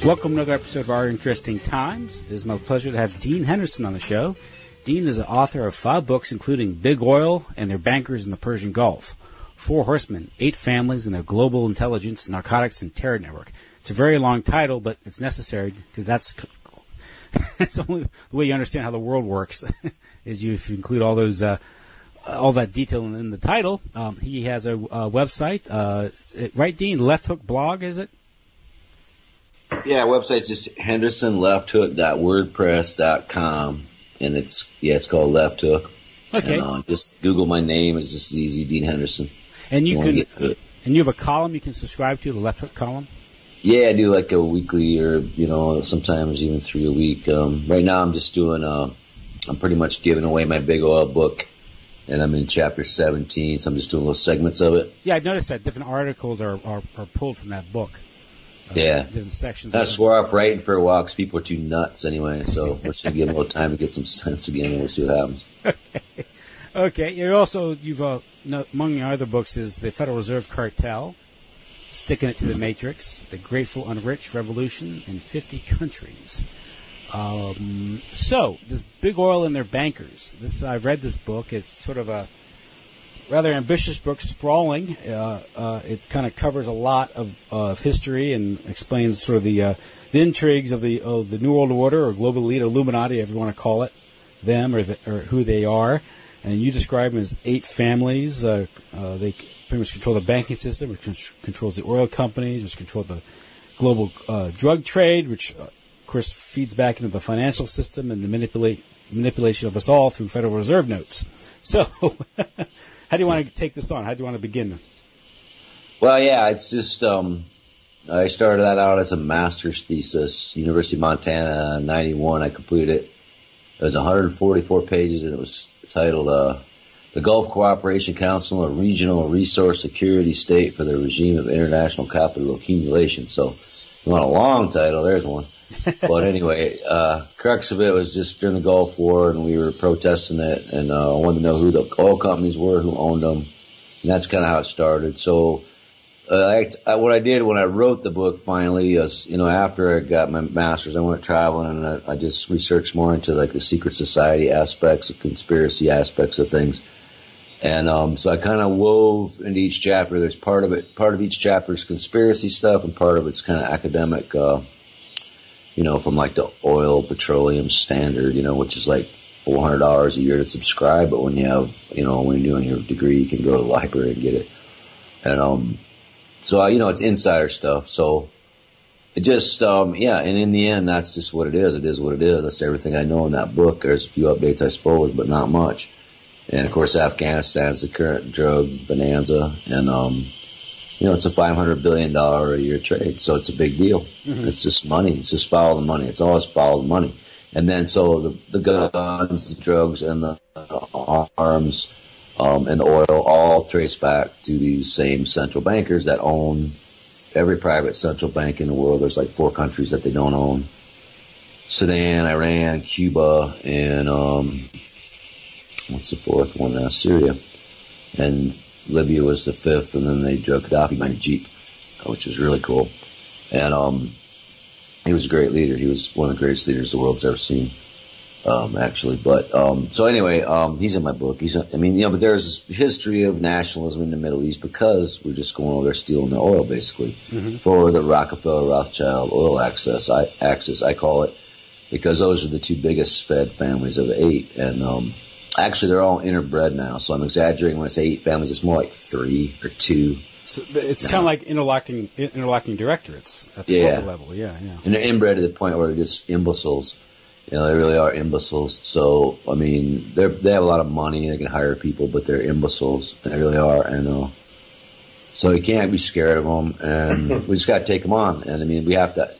Welcome to another episode of Our Interesting Times. It is my pleasure to have Dean Henderson on the show. Dean is the author of 5 books, including Big Oil and Their Bankers in the Persian Gulf, 4 Horsemen, 8 Families, and Their Global Intelligence, Narcotics and Terror Network. It's a very long title, but it's necessary because that's only the way you understand how the world works, is if you include all those all that detail in the title. He has a website, right, Dean? Left Hook blog, is it? Yeah, website's just hendersonlefthook.wordpress.com, and it's called Left Hook. Okay. And, just Google my name; it's just easy, Dean Henderson. And you have a column you can subscribe to, the Left Hook column. Yeah, I do like a weekly, or sometimes even 3 a week. Right now, I'm just doing. I'm pretty much giving away my Big Oil book, and I'm in chapter 17, so I'm just doing little segments of it. Yeah, I noticed that different articles are pulled from that book. Yeah. Different sections. I swore off writing for a while because people are too nuts anyway, so we're just going to give them a little time to get some sense again, and we'll see what happens. Okay. You've among your other books is The Federal Reserve Cartel, Sticking It to the Matrix, The Grateful Unrich Revolution in 50 Countries. So, this Big Oil and Their Bankers. I've read this book. It's sort of a rather ambitious book, sprawling. It kind of covers a lot of history and explains sort of the intrigues of the New World Order or global elite, Illuminati, if you want to call it them, or who they are. And you describe them as 8 families. They pretty much control the banking system, which controls the oil companies, which control the global drug trade, which of course feeds back into the financial system and the manipulation of us all through Federal Reserve notes. So. How do you want to take this on? How do you want to begin? Well, yeah, it's just I started that out as a master's thesis, University of Montana, 91. I completed it. It was 144 pages, and it was titled The Gulf Cooperation Council, a Regional Resource Security State for the Regime of International Capital Accumulation. So if you want a long title, there's one. But anyway, crux of it was just during the Gulf War, and we were protesting it, and I wanted to know who the oil companies were, who owned them, and that's kind of how it started. So what I did when I wrote the book finally is, after I got my master's, I went traveling, and I just researched more into like the secret society aspects, the conspiracy aspects of things. And so I kind of wove into each chapter. There's part of each chapter is conspiracy stuff, and part of it's kind of academic, from like the oil petroleum standard, which is like $400 a year to subscribe. But when you have, when you're doing your degree, you can go to the library and get it. And so it's insider stuff. So it just, and in the end, that's just what it is. It is what it is. That's everything I know in that book. There's a few updates, I suppose, but not much. And of course, Afghanistan is the current drug bonanza, and it's a $500 billion a year trade, so it's a big deal. Mm-hmm. It's just money. It's just follow the money. It's always follow the money. And then so the guns, the drugs, and the arms, and the oil all trace back to these same central bankers that own every private central bank in the world. There's like 4 countries that they don't own: Sudan, Iran, Cuba, and what's the 4th one? Syria. And Libya was the 5th, and then they drug Gaddafi behind a Jeep, which was really cool. And he was a great leader. He was one of the greatest leaders the world's ever seen, actually. But so anyway, he's in my book. But there's this history of nationalism in the Middle East because we're just going over there stealing the oil, basically, for the Rockefeller Rothschild oil axis, I call it, because those are the 2 biggest Fed families of the 8, and actually, they're all interbred now, so I'm exaggerating when I say 8 families. It's more like 3 or 2. So it's kind of like interlocking directorates at the local level. Yeah. And they're inbred to the point where they're just imbeciles. They really are imbeciles. So, they have a lot of money. They can hire people, but they're imbeciles. They really are. And so you can't be scared of them, and we just got to take them on. And, we have to,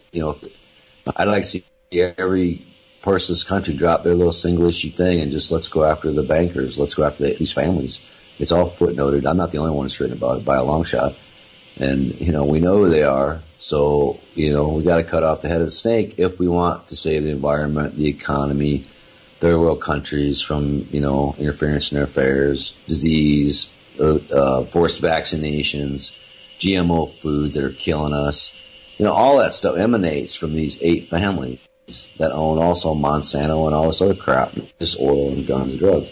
I'd like to see every person in this country drop their little single issue thing and just let's go after the bankers. Let's go after these families. It's all footnoted. I'm not the only one that's written about it by a long shot. And, we know who they are. So, we got to cut off the head of the snake if we want to save the environment, the economy, third world countries from, interference in their affairs, disease, forced vaccinations, GMO foods that are killing us, all that stuff emanates from these 8 families that own also Monsanto and all this other crap, just oil and guns and drugs.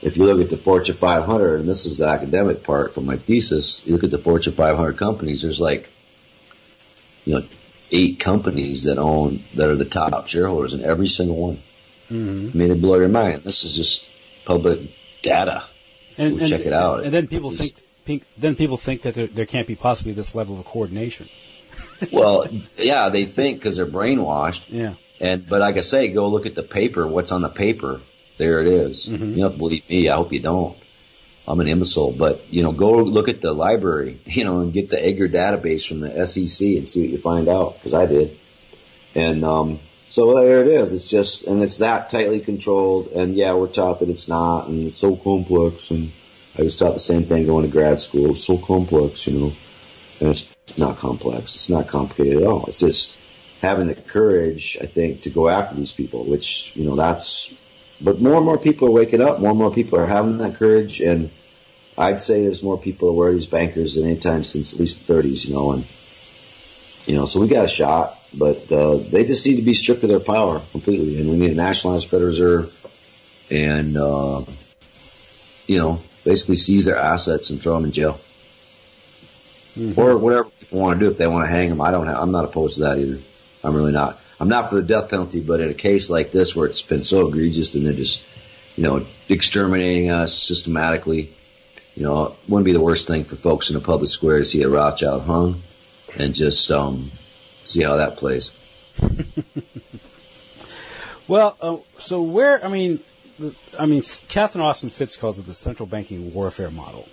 If you look at the Fortune 500, and this is the academic part from my thesis, you look at the Fortune 500 companies, there's 8 companies that are the top shareholders in every single one. Mm-hmm. I mean, it blow your mind. This is just public data. And check it out. And then people think that there can't be possibly this level of coordination. Well, yeah, they think because they're brainwashed. Yeah. But like I say, go look at the paper. What's on the paper? There it is. Mm-hmm. You don't have to believe me. I hope you don't. I'm an imbecile. But, go look at the library, and get the Edgar database from the SEC and see what you find out, because I did. And so there it is. It's just, and it's that tightly controlled. And, yeah, we're taught that it's not, and it's so complex. And I was taught the same thing going to grad school. It's so complex, And it's not complex. It's not complicated at all. It's just having the courage, I think, to go after these people, which, but more and more people are waking up. More and more people are having that courage. And I'd say there's more people aware of these bankers than any time since at least the 30s, and, so we got a shot, but, they just need to be stripped of their power completely. And we need a nationalized Federal Reserve and, basically seize their assets and throw them in jail. Mm-hmm. Or whatever people want to do. If they want to hang them, I'm not opposed to that either. I'm really not. I'm not for the death penalty, but in a case like this where it's been so egregious and they're just, exterminating us systematically, it wouldn't be the worst thing for folks in a public square to see a Rothschild hung and just see how that plays. Well, so Catherine Austin Fitts calls it the central banking warfare model.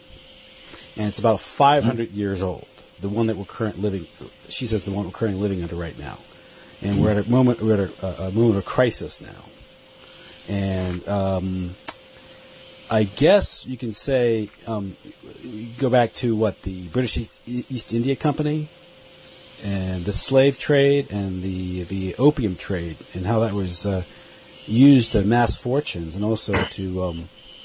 And it's about 500 years old. The one that she says the one we're currently living under right now. And we're at a moment of crisis now. And I guess you can say, go back to the British East India Company and the slave trade and the opium trade and how that was used to amass fortunes and also to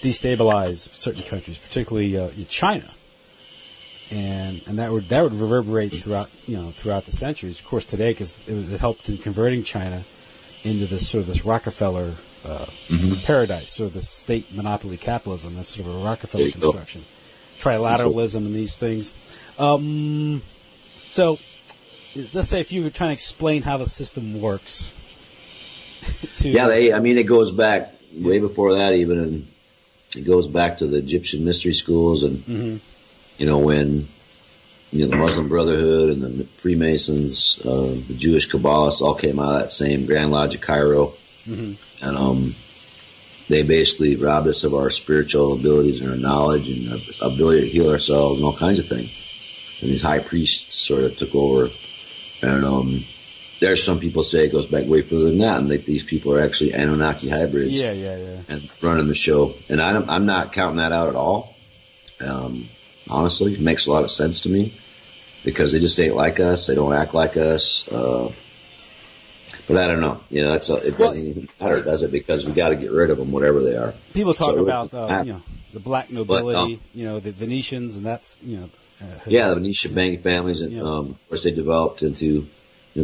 destabilize certain countries, particularly China. And that would reverberate throughout the centuries. Of course, today, because it helped in converting China into this Rockefeller paradise, sort of this state monopoly capitalism. That's sort of a Rockefeller construction, trilateralism, and these things. So, let's say if you were trying to explain how the system works. It goes back way before that even, and it goes back to the Egyptian mystery schools and. Mm-hmm. When, the Muslim Brotherhood and the Freemasons, the Jewish Kabbalists all came out of that same Grand Lodge of Cairo. Mm-hmm. And, they basically robbed us of our spiritual abilities and our knowledge and our ability to heal ourselves and all kinds of things. And these high priests sort of took over. And, there's some people say it goes back way further than that, and that these people are actually Anunnaki hybrids. Yeah. And running the show. And I'm not counting that out at all. Honestly, it makes a lot of sense to me because they just ain't like us. They don't act like us. But I don't know. It doesn't even matter, does it? Because we got to get rid of them, whatever they are. People talk about the black nobility, the Venetians, and that's the Venetian banking families, and of course they developed into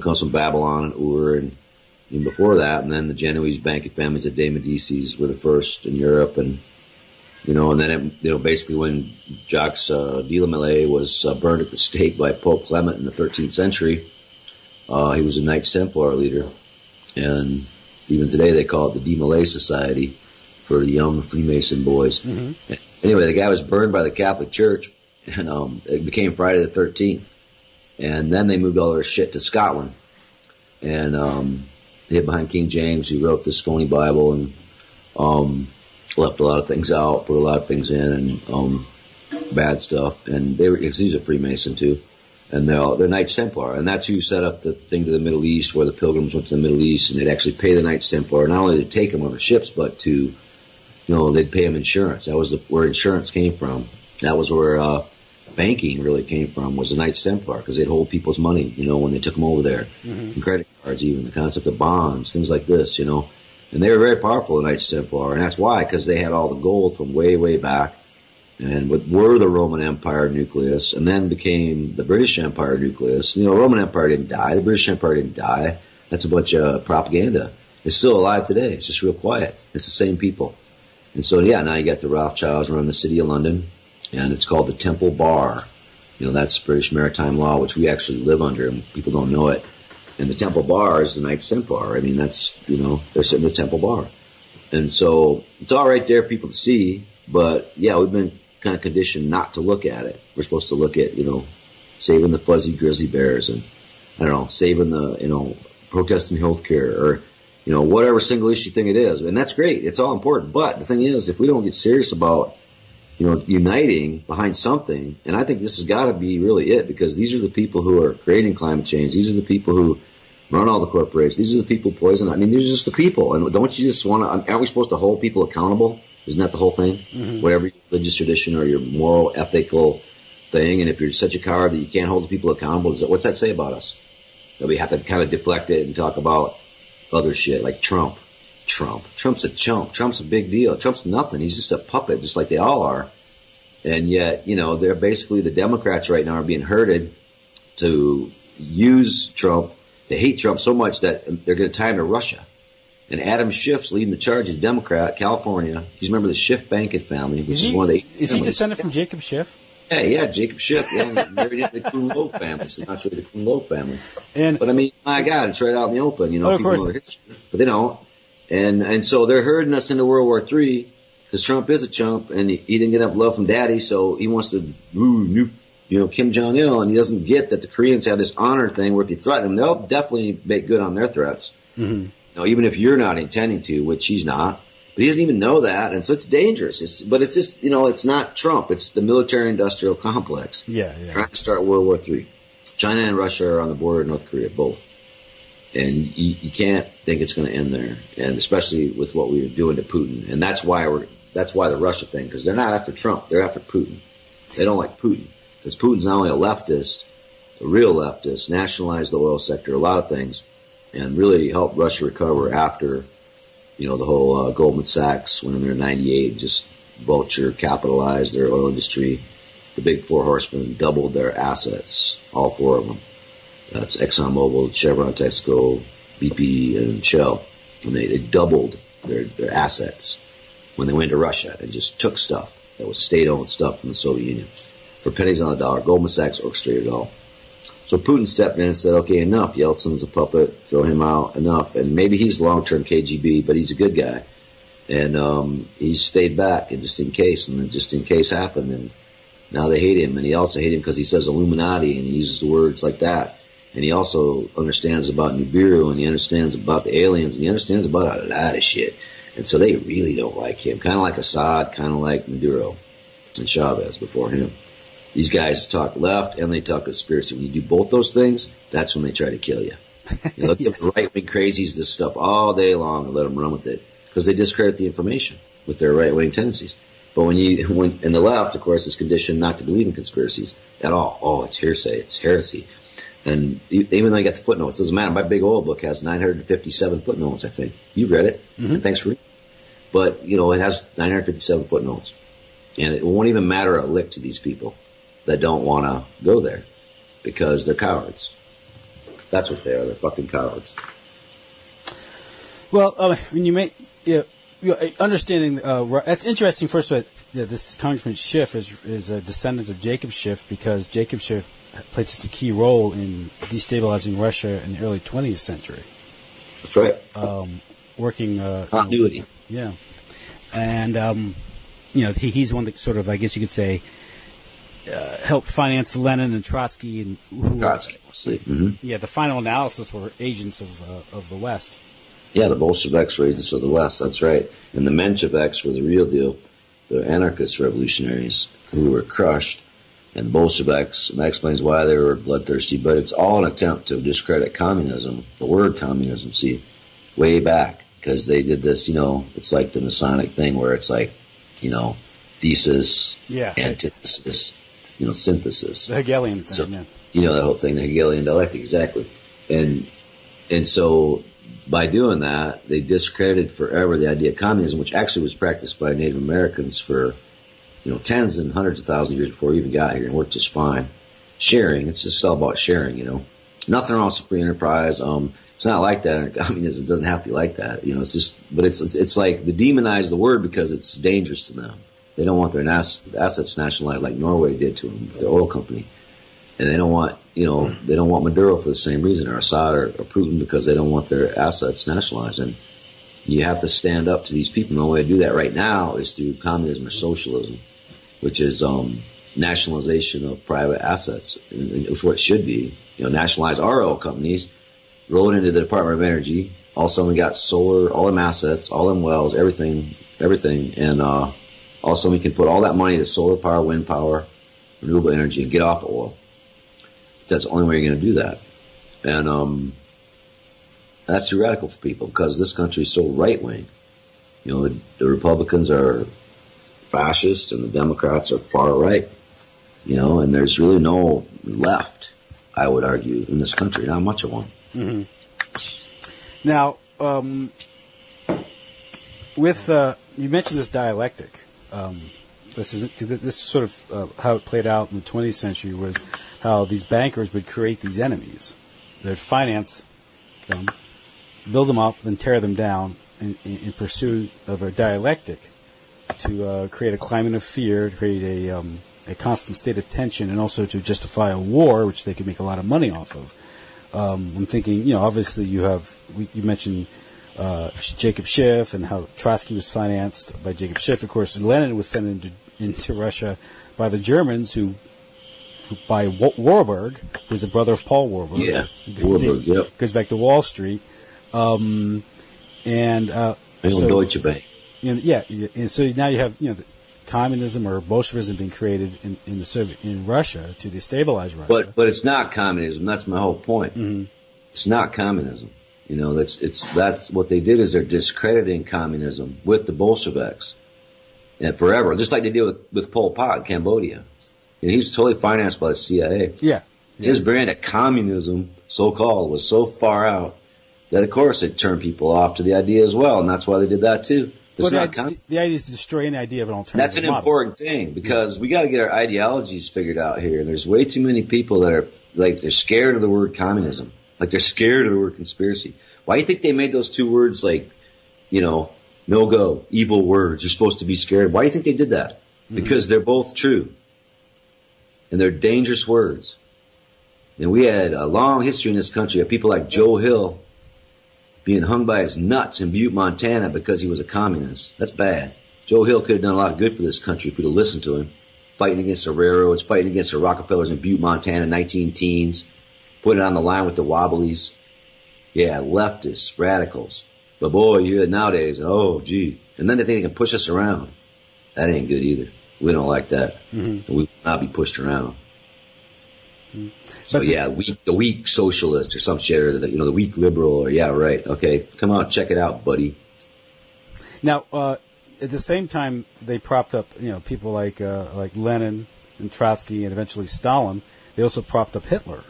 comes from Babylon and Ur, and even before that, and then the Genoese banking families, the de Medicis, were the first in Europe, and. And then basically when Jacques de la Melee was burned at the stake by Pope Clement in the 13th century, he was a Knights Templar leader, and even today they call it the De Malay Society for the young Freemason boys. Mm-hmm. Anyway, the guy was burned by the Catholic Church, and it became Friday the 13th, and then they moved all their shit to Scotland, and they hid behind King James, who wrote this phony Bible, and left a lot of things out, put a lot of things in, and bad stuff. And he's a Freemason too, and they're Knights Templar, and that's who set up the thing to the Middle East, where the Pilgrims went to the Middle East, and they'd actually pay the Knights Templar not only to take them on the ships, but to, they'd pay them insurance. That was where insurance came from. That was where banking really came from, was the Knights Templar, because they'd hold people's money, when they took them over there, and credit cards, even the concept of bonds, things like this, And they were very powerful, the Knights Templar, and that's why, because they had all the gold from way, way back, and what were the Roman Empire nucleus, and then became the British Empire nucleus. You know, Roman Empire didn't die. The British Empire didn't die. That's a bunch of propaganda. It's still alive today. It's just real quiet. It's the same people. And so, yeah, now you got the Rothschilds running the city of London, and it's called the Temple Bar. You know, that's British maritime law, which we actually live under, and people don't know it. And the Temple Bar is the Knights Templar. I mean, that's, you know, they're sitting in the Temple Bar. And so it's all right there for people to see, but, yeah, we've been kind of conditioned not to look at it. We're supposed to look at, you know, saving the fuzzy grizzly bears and, I don't know, saving the, you know, protesting healthcare or, you know, whatever single issue thing it is. And that's great. It's all important. But the thing is, if we don't get serious about, you know, uniting behind something, and I think this has got to be really it, because these are the people who are creating climate change. These are the people who run all the corporations. These are the people poisoning. I mean, these are just the people. And don't you just want to, aren't we supposed to hold people accountable? Isn't that the whole thing? Mm-hmm. Whatever your religious tradition or your moral, ethical thing, and if you're such a coward that you can't hold the people accountable, what's that say about us? That we have to kind of deflect it and talk about other shit, like Trump. Trump's a chump. Trump's a big deal. Trump's nothing. He's just a puppet, just like they all are. And yet, you know, they're basically, the Democrats right now are being herded to use Trump. They hate Trump so much that they're going to tie him to Russia. And Adam Schiff's leading the charge. He's Democrat, California. He's a member of the Schiff banking family, which is one of the 8 families. Is he descended from Jacob Schiff? Yeah, Jacob Schiff. Yeah, married into the Kuhn Loeb family. So not really the Kuhn Loeb family. But I mean, my God, it's right out in the open. You know, people know their history, but they don't. And so they're herding us into World War III because Trump is a chump and he didn't get enough love from Daddy, so he wants to nuke, you know, Kim Jong-il, and he doesn't get that the Koreans have this honor thing where if you threaten them, they'll definitely make good on their threats. Mm-hmm. You know, even if you're not intending to, which he's not. But he doesn't even know that, and so it's dangerous. But it's just, you know, it's not Trump. It's the military-industrial complex. Yeah. Trying to start World War III. China and Russia are on the border of North Korea, both. And you can't think it's going to end there, and especially with what we were doing to Putin. And that's why the Russia thing, because they're not after Trump. They're after Putin. They don't like Putin. Because Putin's not only a leftist, a real leftist, nationalized the oil sector, a lot of things, and really helped Russia recover after, you know, the whole Goldman Sachs went in there in 98, just vulture capitalized their oil industry. The big 4 horsemen doubled their assets, all 4 of them. That's ExxonMobil, Chevron, Texaco, BP, and Shell. And they doubled their assets when they went to Russia and just took stuff that was state-owned stuff from the Soviet Union for pennies on the dollar. Goldman Sachs orchestrated it all. So Putin stepped in and said, okay, enough. Yeltsin's a puppet. Throw him out. Enough. And maybe he's long-term KGB, but he's a good guy. And he stayed back, and just in case. And then just in case happened. And now they hate him. And he also hate him because he says Illuminati, and he uses the words like that. And he also understands about Nibiru, and he understands about the aliens, and he understands about a lot of shit. And so they really don't like him. Kind of like Assad, kind of like Maduro and Chavez before him. These guys talk left and they talk conspiracy. When you do both those things, that's when they try to kill you. You look at the right-wing crazies, this stuff all day long, and let them run with it because they discredit the information with their right-wing tendencies. But when in the left, of course, is conditioned not to believe in conspiracies at all. Oh, it's hearsay, it's heresy. And even though you got the footnotes, it doesn't matter. My big oil book has 957 footnotes, I think. You read it. Mm-hmm. And thanks for reading. But, you know, it has 957 footnotes. And it won't even matter a lick to these people that don't want to go there because they're cowards. That's what they are. They're fucking cowards. Well, when you make understanding, that's interesting. First of all, this Congressman Schiff is a descendant of Jacob Schiff because Jacob Schiff played such a key role in destabilizing Russia in the early 20th century. That's right. Working continuity. Yeah, and you know, he's one that sort of, I guess you could say, helped finance Lenin and Trotsky, and Trotsky. Yeah, the final analysis were agents of the West. Yeah, the Bolsheviks were agents of the West. That's right. And the Mensheviks were the real deal, the anarchist revolutionaries who were crushed. And the Bolsheviks, and that explains why they were bloodthirsty. But it's all an attempt to discredit communism, the word communism. See, way back, because they did this. You know, it's like the Masonic thing where it's like, you know, thesis, antithesis, you know, synthesis. The Hegelian thing, so, yeah. You know, that whole thing, the Hegelian dialectic, exactly. And so by doing that, they discredited forever the idea of communism, which actually was practiced by Native Americans for tens and hundreds of thousands of years before we even got here, and worked just fine. Sharing, it's just all about sharing, Nothing wrong with free enterprise. It's not like that. Communism doesn't have to be like that. It's just, but it's like they demonize the word because it's dangerous to them. They don't want their assets nationalized like Norway did to them with their oil company. And they don't want, they don't want Maduro for the same reason, or Assad or Putin, because they don't want their assets nationalized. And you have to stand up to these people. The only way to do that right now is through communism or socialism, which is nationalization of private assets. It's what it should be. Nationalize our oil companies, roll it into the Department of Energy. All of a sudden we got solar, all them assets, all them wells, everything. And all of a sudden we can put all that money to solar power, wind power, renewable energy, and get off of oil. That's the only way you're going to do that. And that's too radical for people because this country is so right-wing. The Republicans are fascist and the Democrats are far right. And there's really no left, I would argue, in this country. Not much of one. Mm-hmm. Now, with you mentioned this dialectic. This is sort of how it played out in the 20th century was how these bankers would create these enemies. They'd finance them, build them up, then tear them down in pursuit of a dialectic to create a climate of fear, to create a constant state of tension, and also to justify a war, which they could make a lot of money off of. I'm thinking, obviously you mentioned Jacob Schiff and how Trotsky was financed by Jacob Schiff. Of course, Lenin was sent into Russia by the Germans, who by Warburg, who's the brother of Paul Warburg. Yeah, Warburg. Yep. Goes back to Wall Street, Deutsche Bank. And so now you have the communism or Bolshevism being created in Russia to destabilize Russia. But it's not communism. That's my whole point. Mm-hmm. It's not communism. That's what they did is they're discrediting communism with the Bolsheviks and forever, just like they did with Pol Pot in Cambodia. He's totally financed by the CIA. Yeah. His brand of communism, so-called, was so far out that, of course, it turned people off to the idea as well, and that's why they did that too. The idea is to destroy any idea of an alternative That's an model. important thing because we got to get our ideologies figured out here. And there's way too many people that are they're scared of the word communism, like they're scared of the word conspiracy. Why do you think they made those two words no-go, evil words? You're supposed to be scared. Why do you think they did that? Mm-hmm. Because they're both true, and they're dangerous words. And we had a long history in this country of people like Joe Hill being hung by his nuts in Butte, Montana because he was a communist. That's bad. Joe Hill could have done a lot of good for this country if we'd have listened to him. Fighting against the railroads, fighting against the Rockefellers in Butte, Montana, 19-teens, putting it on the line with the Wobblies. Yeah, leftists, radicals. But boy, you hear it nowadays, oh, gee. And then they think they can push us around. That ain't good either. We don't like that. Mm-hmm. We will not be pushed around. Mm-hmm. So the weak socialist or some shit, or the weak liberal, or yeah, right, okay, come on, check it out, buddy. Now, at the same time, they propped up, people like Lenin and Trotsky and eventually Stalin. They also propped up Hitler.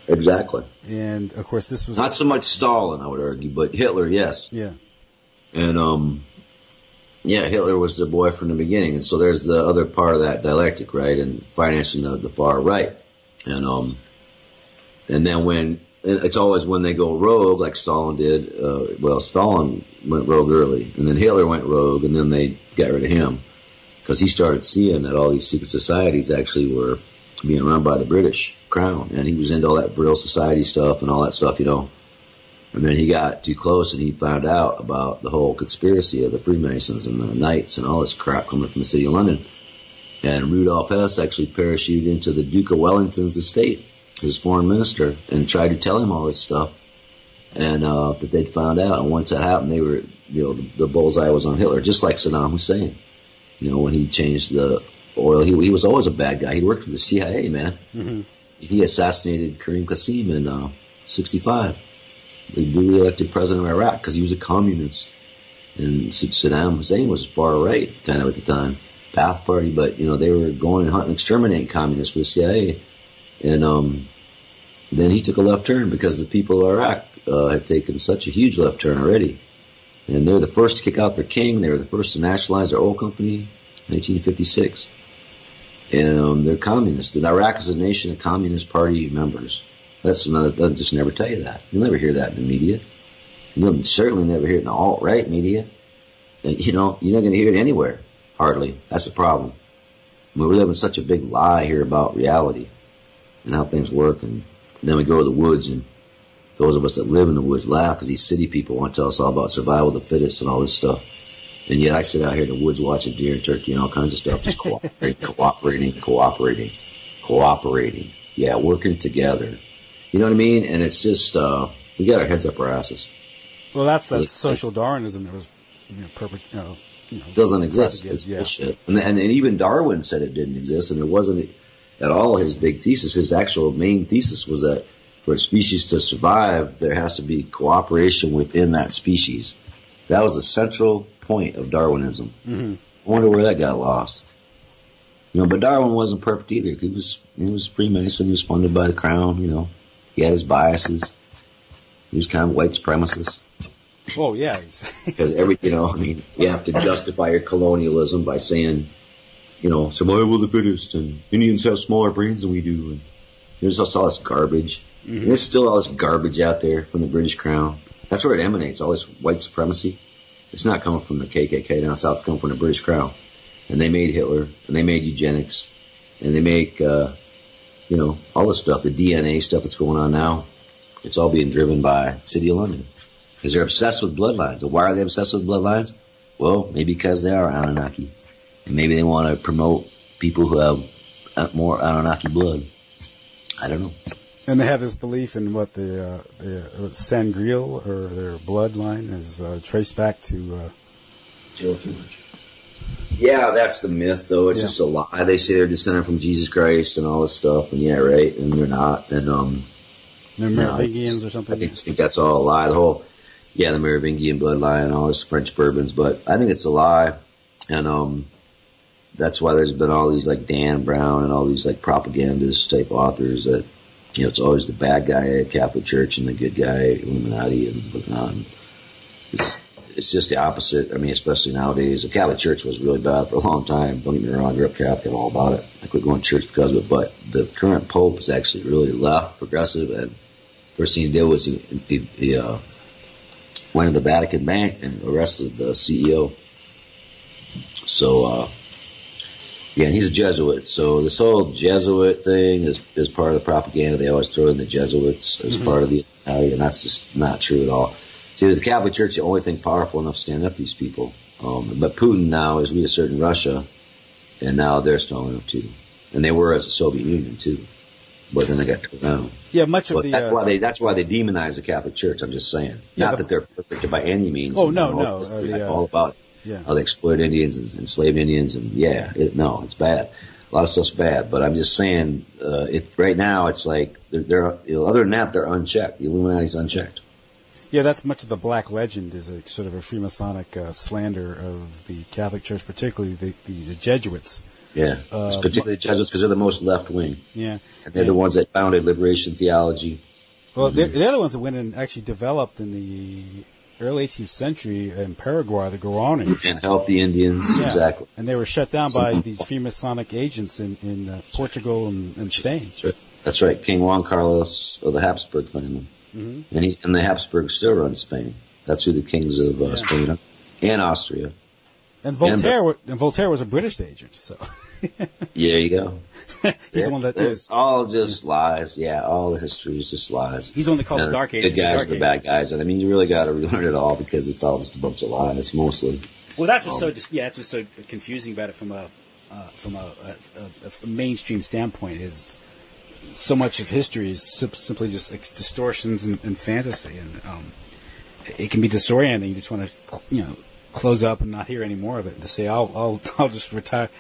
Exactly. And of course, this was not so much Stalin, I would argue, but Hitler, yes. Yeah. And Hitler was the boy from the beginning, and so there's the other part of that dialectic, right, and financing the far right. And then when it's always when they go rogue, like Stalin did. Stalin went rogue early, and then Hitler went rogue, and then they got rid of him because he started seeing that all these secret societies actually were being run by the British Crown, and he was into all that Vril Society stuff and all that stuff, And then he got too close, and he found out about the whole conspiracy of the Freemasons and the Knights and all this crap coming from the city of London. And Rudolf Hess actually parachuted into the Duke of Wellington's estate, his foreign minister, and tried to tell him all this stuff, and that they'd found out. And once that happened, they were, the bullseye was on Hitler, just like Saddam Hussein. When he changed the oil, he was always a bad guy. He worked for the CIA, man. Mm-hmm. He assassinated Karim Qasem in 1965. The newly elected president of Iraq because he was a communist. And Saddam Hussein was far right, kind of at the time. Ba'ath Party, but they were going and hunting and exterminating communists with the CIA, and then he took a left turn because the people of Iraq had taken such a huge left turn already, and they were the first to kick out their king. They were the first to nationalize their oil company, 1956. And they're communists. And Iraq is a nation of Communist Party members. That's another, they'll just never tell you that. You'll never hear that in the media. You'll certainly never hear it in the alt-right media. You know, you're not going to hear it anywhere, hardly. That's the problem. I mean, we're living such a big lie here about reality and how things work. And then we go to the woods, and those of us that live in the woods laugh because these city people want to tell us all about survival of the fittest and all this stuff. And yet I sit out here in the woods watching deer and turkey and all kinds of stuff, just cooperating. Yeah, working together. You know what I mean? And it's just, we got our heads up our asses. Well, that's that social Darwinism that was, doesn't exist. It's bullshit. And even Darwin said it didn't exist, and it wasn't at all his big thesis. His actual main thesis was that for a species to survive, there has to be cooperation within that species. That was the central point of Darwinism. Mm-hmm. I wonder where that got lost. But Darwin wasn't perfect either. He was Freemason. He was funded by the crown. He had his biases. He was kind of white supremacist. Oh yeah, because you have to justify your colonialism by saying, survival of the fittest, and Indians have smaller brains than we do, and there's just all this garbage. Mm-hmm. And there's still all this garbage out there from the British Crown. That's where it emanates. All this white supremacy. It's not coming from the KKK down south. It's coming from the British Crown. And they made Hitler, and they made eugenics, and they make, all this stuff, the DNA stuff that's going on now. It's all being driven by the City of London. Because they're obsessed with bloodlines. And why are they obsessed with bloodlines? Well, maybe because they are Anunnaki. And maybe they want to promote people who have more Anunnaki blood. I don't know. And they have this belief in what the Sangreal, or their bloodline, is traced back to... Yeah, that's the myth, though. It's just a lie. They say they're descended from Jesus Christ and all this stuff, and yeah, right, and they're not. And they're Merovingians or something. I think that's all a lie. The Merovingian bloodline and all this French Bourbons, but I think it's a lie, and that's why there's been all these like Dan Brown and all these like propagandist type authors that it's always the bad guy at Catholic Church and the good guy at Illuminati and whatnot. It's just the opposite. I mean, especially nowadays, the Catholic Church was really bad for a long time. Don't get me wrong, I grew up Catholic, I'm all about it. I quit going to church because of it, but the current Pope is actually really left, progressive, and first thing he did was he went to the Vatican Bank and arrested the CEO. So, and he's a Jesuit. So this whole Jesuit thing is part of the propaganda. They always throw in the Jesuits as part of the Italian, and that's just not true at all. See, the Catholic Church is the only thing powerful enough to stand up to these people. But Putin now is reasserting Russia, and now they're strong enough too. And they were as the Soviet Union too. But then they got turned down. Yeah, much of that's why they demonize the Catholic Church. I'm just saying, not that they're perfect by any means. Oh no. All about how they exploit Indians and enslave Indians, and it's bad. A lot of stuff's bad. But I'm just saying, right now it's like they're other than that they're unchecked. The Illuminati's unchecked. Yeah, that's much of the Black Legend is a sort of a Freemasonic slander of the Catholic Church, particularly the Jesuits. Yeah, particularly the Jesuits because they're the most left wing. Yeah, and they're the ones that founded liberation theology. Well, they're the ones that went and actually developed in the early 18th century in Paraguay the Guaranis and helped the Indians. Yeah. Exactly. And they were shut down by these Freemasonic agents in Portugal and Spain. That's right. King Juan Carlos of the Habsburg family. Mm-hmm. And the Habsburgs still run Spain. That's who the kings of Spain are. And Austria. And Voltaire was a British agent, so. There you go. He's the one that. It's all just lies. Yeah, all the history is just lies. He's only called the Dark Ages. The good guys are the bad guys. And I mean, you really got to relearn it all because it's all just a bunch of lies, mostly. Well, that's what's that's what's so confusing about it from a mainstream standpoint is. So much of history is simply just distortions and fantasy, and it can be disorienting. You just want to, close up and not hear any more of it. And to say, I'll just retire.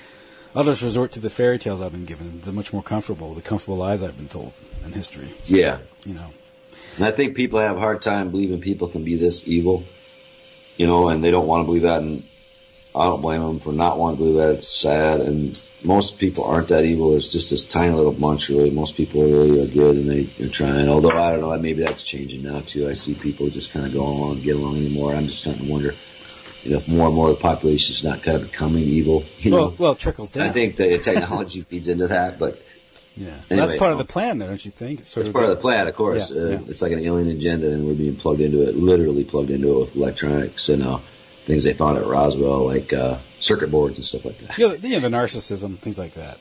I'll just resort to the fairy tales I've been given. They're much more comfortable. The comfortable lies I've been told in history. Yeah, And I think people have a hard time believing people can be this evil, and they don't want to believe that. And I don't blame them for not wanting to believe that. It's sad, and most people aren't that evil. It's just this tiny little bunch, really. Most people really are good, and they're trying. Although, I don't know, maybe that's changing now, too. I see people just kind of go along and get along anymore. I'm just starting to wonder if more and more of the population is not kind of becoming evil, well, it trickles down. I think the technology feeds into that, but anyway, that's part of the plan, though, don't you think? It's part of the plan, of course. It's like an alien agenda, and we're being plugged into it, literally plugged into it with electronics and things they found at Roswell, like circuit boards and stuff like that. The narcissism, things like that.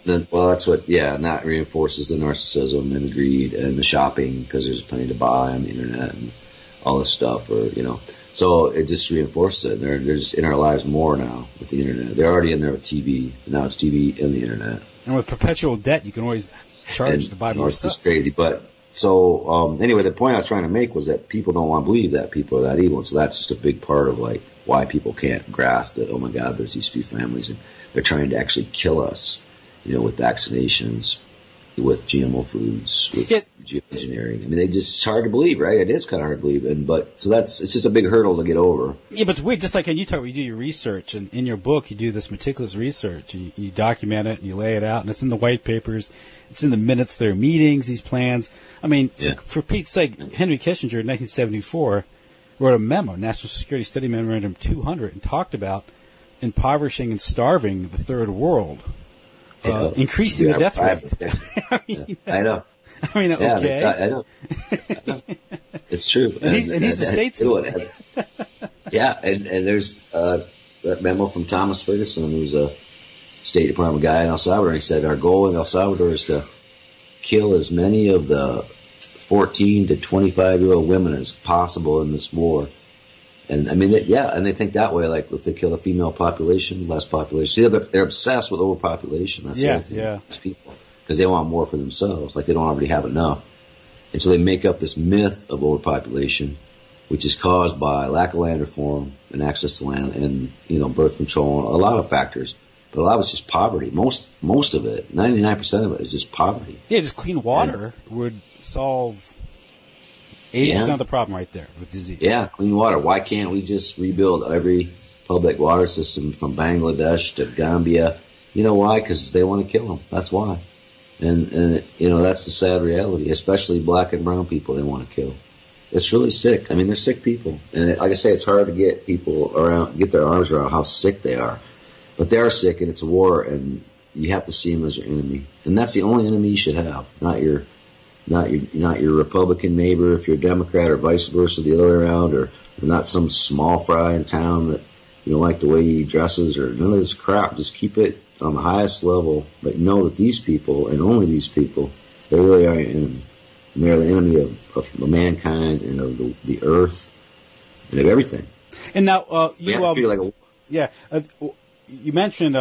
That's what, and that reinforces the narcissism and the greed and the shopping, because there's plenty to buy on the internet and all this stuff, so it just reinforces it. They're just in our lives more now with the internet. They're already in there with TV, and now it's TV and the internet. And with perpetual debt, you can always charge to buy more stuff. It's just crazy. But so anyway, the point I was trying to make was that people don't want to believe that people are that evil, and so that's just a big part of like why people can't grasp that. Oh my God, there's these few families, and they're trying to actually kill us, with vaccinations, with GMO foods, with geoengineering. I mean, it's hard to believe, right? It is kind of hard to believe, it's just a big hurdle to get over. Yeah, but it's weird. Just like in Utah, where you do your research, and in your book, you do this meticulous research, and you document it, and you lay it out, and it's in the white papers, it's in the minutes of their meetings, these plans. I mean, for Pete's sake, Henry Kissinger in 1974 wrote a memo, National Security Study Memorandum 200, and talked about impoverishing and starving the third world. Increasing the death rate. I know. I mean, okay. I know. It's true. And he's a statesman. And there's that memo from Thomas Ferguson, who's a State Department guy in El Salvador. He said, our goal in El Salvador is to kill as many of the 14 to 25-year-old women as possible in this war. And I mean, and they think that way, like if they kill the female population, less population. See, they're obsessed with overpopulation. That's the other thing. These people, because they want more for themselves, like they don't already have enough. And so they make up this myth of overpopulation, which is caused by lack of land reform and access to land, and birth control, and a lot of factors. But a lot of it's just poverty. Most of it, 99% of it, is just poverty. Yeah, just clean water would solve 80% of the problem right there with disease. Yeah, clean water. Why can't we just rebuild every public water system from Bangladesh to Gambia? You know why? Because they want to kill them. That's why. And that's the sad reality, especially black and brown people they want to kill. It's really sick. I mean, they're sick people. And like I say, it's hard to get people get their arms around how sick they are. But they are sick, and it's a war, and you have to see them as your enemy. And that's the only enemy you should have, not your Republican neighbor if you're a Democrat, or vice versa the other way around, or not some small fry in town that you don't like the way he dresses, or none of this crap. Just keep it on the highest level, but know that these people, and only these people, they really are your enemy. And they're the enemy of mankind and of the earth and of everything. And now you mentioned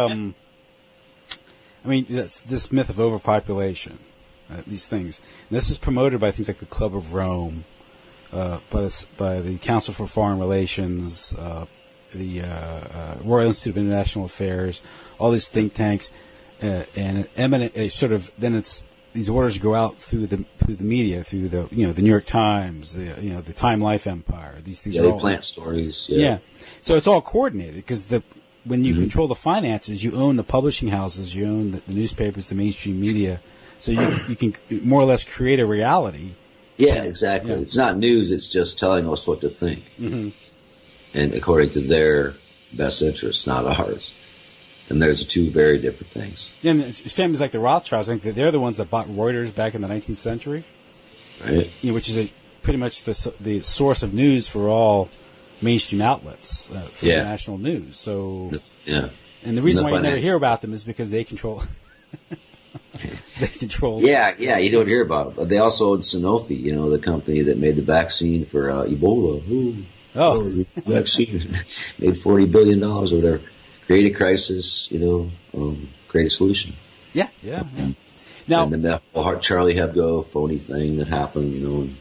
this myth of overpopulation. These things. And this is promoted by things like the Club of Rome, by the Council for Foreign Relations, the Royal Institute of International Affairs, all these think tanks, and then it's these orders go out through the media, through the New York Times, the Time Life Empire. These things are they all plant stories. Yeah, so it's all coordinated because when you control the finances, you own the publishing houses, you own the newspapers, the mainstream media. So you can more or less create a reality. Yeah, exactly. Yeah. It's not news. It's just telling us what to think. Mm-hmm. And according to their best interests, not ours. And there's two very different things. Yeah, and families like the Rothschilds, I think that they're the ones that bought Reuters back in the 19th century. Right. Which is pretty much the source of news for all mainstream outlets, for the national news. So, and the reason why you never hear about them is because they control... They control. Yeah, you don't hear about it. But they also own Sanofi, the company that made the vaccine for Ebola. Vaccine made $40 billion or whatever. Create a crisis, create a solution. Yeah. Now, and then that whole Charlie Hebdo phony thing that happened,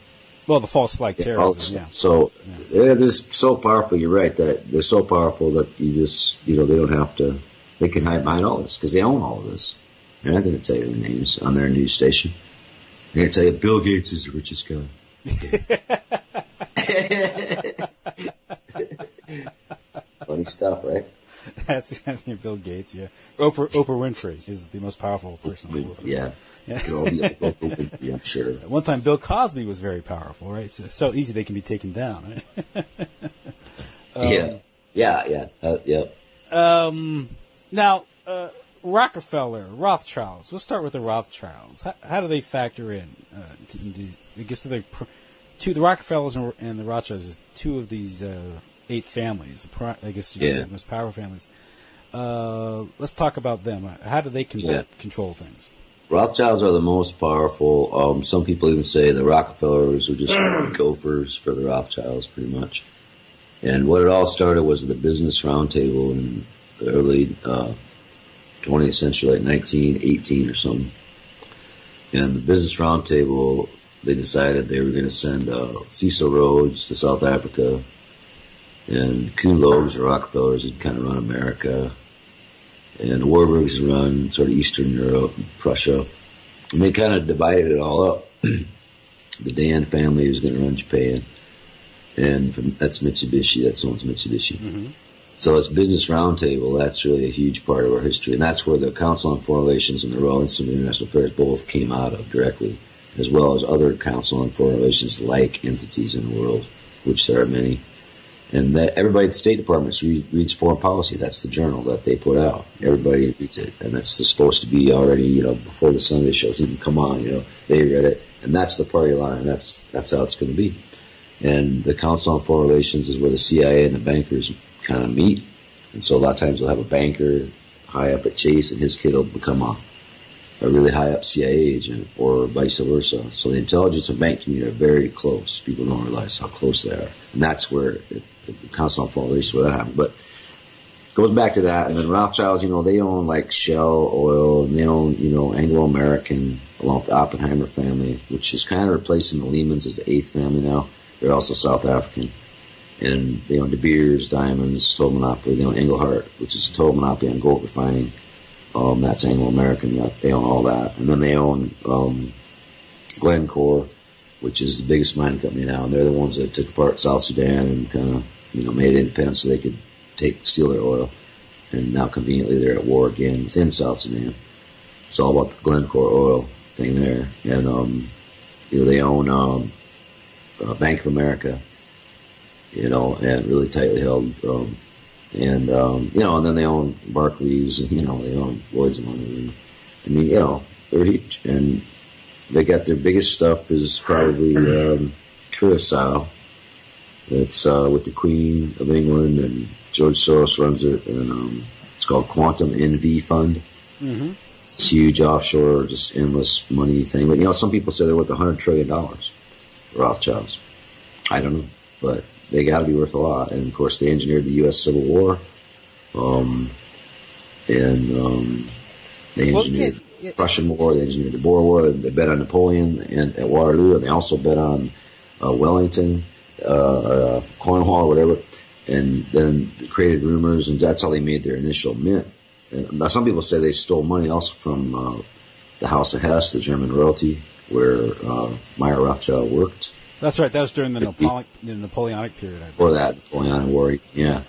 Well, the false flag terrorism. Yeah. So they're so powerful. You're right that they're so powerful that you just, they don't have to. They can hide behind all this because they own all of this. They're not going to tell you their names on their news station. They're going to tell you Bill Gates is the richest guy. Funny stuff, right? That's Bill Gates, yeah. Oprah Winfrey is the most powerful person in the world. Yeah. Oprah Winfrey, I'm sure. At one time, Bill Cosby was very powerful, right? So easy they can be taken down, right? Yeah. Now, Rockefeller, Rothschilds. Let's start with the Rothschilds. How do they factor in? I guess the Rockefellers and the Rothschilds, two of these 8 families. I guess you could say the most powerful families. Let's talk about them. How do they control things? Rothschilds are the most powerful. Some people even say the Rockefellers are just gophers for the Rothschilds, pretty much. And what it all started was the Business Roundtable in the early 20th century, like 1918 or something. And the Business Roundtable, they decided they were going to send Cecil Rhodes to South Africa, and Kuhn Loeb's, the Rockefellers, would kind of run America, and the Warburgs would run sort of Eastern Europe and Prussia. And they kind of divided it all up. The Dan family was going to run Japan, and that's Mitsubishi. That's owns Mitsubishi. Mm-hmm. So this Business Roundtable, that's really a huge part of our history, and that's where the Council on Foreign Relations and the Royal Institute of International Affairs both came out of directly, as well as other Council on Foreign Relations like entities in the world, which there are many. And that everybody at the State Department reads Foreign Policy. That's the journal that they put out. Everybody reads it, and that's supposed to be already, before the Sunday shows even come on. They read it, and that's the party line. That's how it's going to be. And the Council on Foreign Relations is where the CIA and the bankers kind of meet. And so a lot of times we'll have a banker high up at Chase, and his kid will become a really high up CIA agent, or vice versa. So the intelligence and bank community are very close. People don't realize how close they are. And that's where the Council on Foreign Relations, where that happened. But it goes back to that. And then Rothschilds, they own like Shell Oil, and they own, Anglo-American, along with the Oppenheimer family, which is kind of replacing the Lehmans as the 8th family now. They're also South African. And they own De Beers, Diamonds, total monopoly. They own Engelhart, which is a total monopoly on gold refining. That's Anglo-American. They own all that. And then they own Glencore, which is the biggest mining company now. And they're the ones that took apart South Sudan and kind of, made it independent so they could steal their oil. And now conveniently they're at war again within South Sudan. It's all about the Glencore oil thing there. And, they own Bank of America, and really tightly held. And then they own Barclays, and, they own Lloyd's of London. They're huge. And they got their biggest stuff is probably Curacao. It's with the Queen of England, and George Soros runs it, and it's called Quantum NV Fund. Mm-hmm. It's huge offshore, just endless money thing. But, some people say they're worth $100 trillion, Rothschilds. I don't know, but they got to be worth a lot. And, of course, they engineered the U.S. Civil War, they engineered the Prussian War, they engineered the Boer War, they bet on Napoleon and at Waterloo, and they also bet on Wellington, Cornwall, whatever, and then created rumors, and that's how they made their initial mint. And some people say they stole money also from the House of Hesse, the German royalty, where Meyer Rothschild worked. That's right. That was during the Napoleonic period. Before that, Napoleonic War, yeah.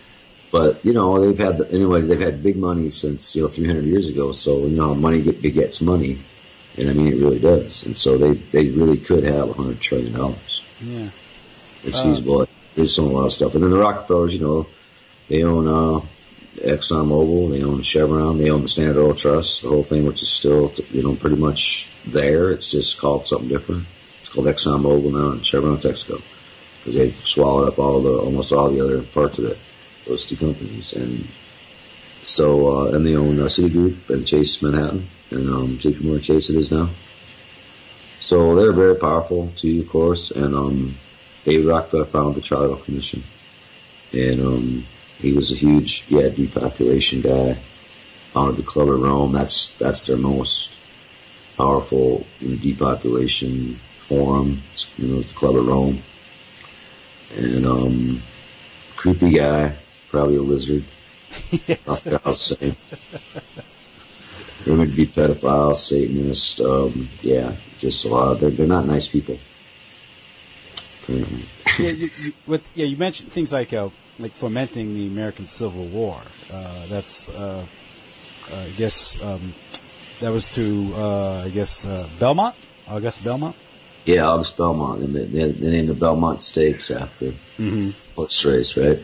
But they've had big money since 300 years ago. So money begets money, and it really does. And so they really could have $100 trillion. Yeah, it's feasible. They own a lot of stuff. And then the Rockefellers, they own ExxonMobil, they own Chevron, they own the Standard Oil Trust, the whole thing, which is still pretty much there. It's just called something different. It's called ExxonMobil now and Chevron Texaco, because they swallowed up almost all the other parts of it, those two companies. And so, and they own Citigroup and Chase Manhattan, and JP Morgan Chase it is now. So they're very powerful too, of course. And David Rockefeller founded the Charter Oil Commission, and he was a huge, depopulation guy. Founded the Club of Rome. That's their most powerful depopulation forum. It's the Club of Rome. And creepy guy, probably a lizard. I'll say. Rumored to be pedophile, Satanist. Just a lot. They're not nice people. Apparently. You mentioned things like fomenting the American Civil War. That's I guess that was through Belmont, August Belmont. Yeah, August Belmont, and they named the Belmont Stakes after horse race, right?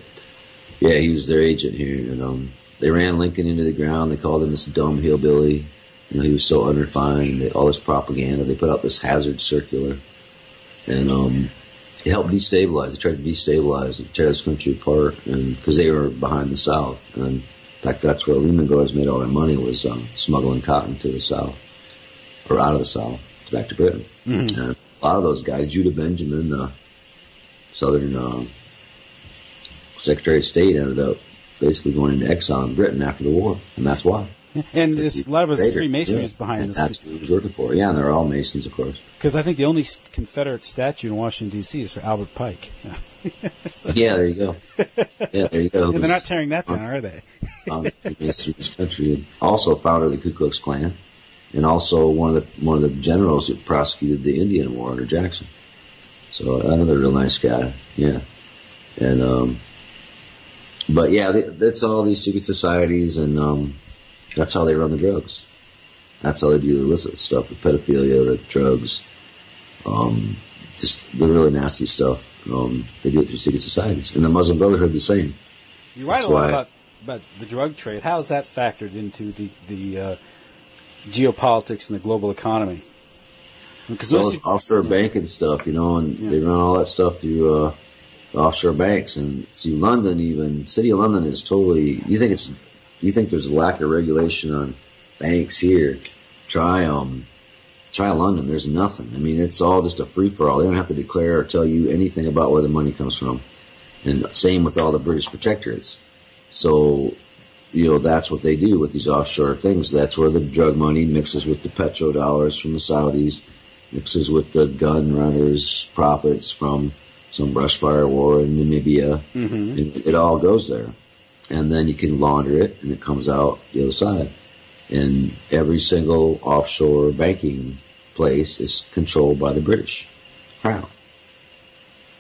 Yeah, he was their agent here, and they ran Lincoln into the ground. They called him this dumb hillbilly. You know, he was so unrefined. All this propaganda. They put out this hazard circular, and it helped destabilize. They tried to destabilize, tear this country apart, and because they were behind the South. And in fact, that's where Lehman Brothers made all their money, was smuggling cotton to the South, or out of the South, back to Britain. Mm-hmm. And a lot of those guys, Judah Benjamin, the Southern Secretary of State, ended up basically going into exile in Britain after the war, and that's why. And a lot of us Freemasonry is behind this. That's what he was working for. Yeah, and they're all Masons, of course. Because I think the only Confederate statue in Washington, D.C. is for Albert Pike. Yeah, there you go. Yeah, there you go. And they're not tearing that down, are they? This country. Also founder of the Ku Klux Klan, and also one of the generals that prosecuted the Indian War under Jackson. So another real nice guy. Yeah, and but yeah, that's all these secret societies, and that's how they run the drugs. That's how they do the illicit stuff, the pedophilia, the drugs, just the really nasty stuff. They do it through secret societies. And the Muslim Brotherhood the same. You write a lot about the drug trade. How is that factored into the geopolitics and the global economy? Because those offshore banking stuff, and they run all that stuff through the offshore banks. And see, London, City of London is totally. You think there's a lack of regulation on banks here? Try London. There's nothing. I mean, it's all just a free for all. They don't have to declare or tell you anything about where the money comes from. And same with all the British protectorates. So, that's what they do with these offshore things. That's where the drug money mixes with the petrodollars from the Saudis, mixes with the gun runners' profits from some brushfire war in Namibia. Mm-hmm. And it all goes there. And then you can launder it, and it comes out the other side. And every single offshore banking place is controlled by the British Crown.